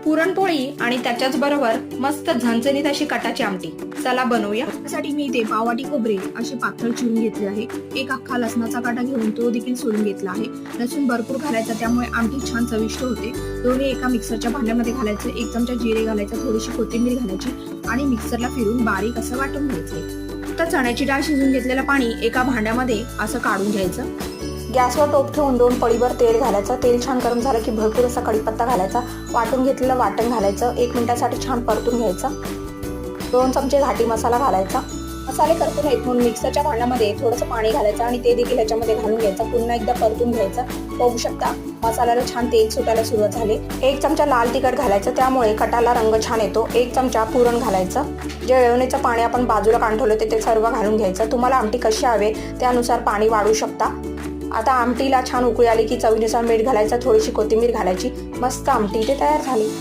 पुरणपोळी आणि त्याच्याच बरोबर मस्त झणझणीत अशी कटाची आमटी. चला बनवूया. त्यासाठी मी इथे पाववाटी खोबरे असे पातळ चिरून घेतले आहे. एक अख्खा लसणाचा काटा घेऊन तो देखील सोलून घेतला आहे. लसूण भरपूर घालायचा, त्यामुळे आमटी छान चविष्ट होते. दोन्ही एका मिक्सरच्या भांड्यामध्ये घालायचे. 1 चमचा जिरे घालायचा, थोडीशी कोथिंबीर घालायची आणि मिक्सरला फिरून बारीक असं वाटून घ्यायचं. तर चण्याची डाळ शिजून घेतलेलं पाणी एका भांड्यामध्ये असं काढून घ्यायचं. गॅसवर टोप ठेवून 2 पळीभर तेल घालायचं. तेल छान गरम झालं की भरपूर असा कढीपत्ता घालायचा. वाटून घेतलेलं वाटण घालायचं. 1 मिनिटासाठी छान परतून घ्यायचं. 2 चमचे घाटी मसाला घालायचा. मसाले करपून येत म्हणून मिक्सरच्या भांड्यामध्ये थोडंसं पाणी घालायचं आणि ते देखील याच्यामध्ये घालून घ्यायचं. पुन्हा एकदा परतून घ्यायचं. बघू शकता मसाल्याला छान तेल सुटायला सुरुवात झाली. 1 चमचा लाल तिखट घालायचं, त्यामुळे कटाला रंग छान येतो. 1 चमचा पुरण घालायचं. जे वेवणीचं पाणी आपण बाजूला काढून ठेवलं ते सर्व घालून घ्यायचं. तुम्हाला आमटी कशी हवे त्यानुसार पाणी वाढवू शकता. आता आमटीला छान उकळी आली की चवीनुसार मीठ घालायचं, थोडीशी कोथिंबीर घालायची. मस्त आमटी इथे तयार झाली.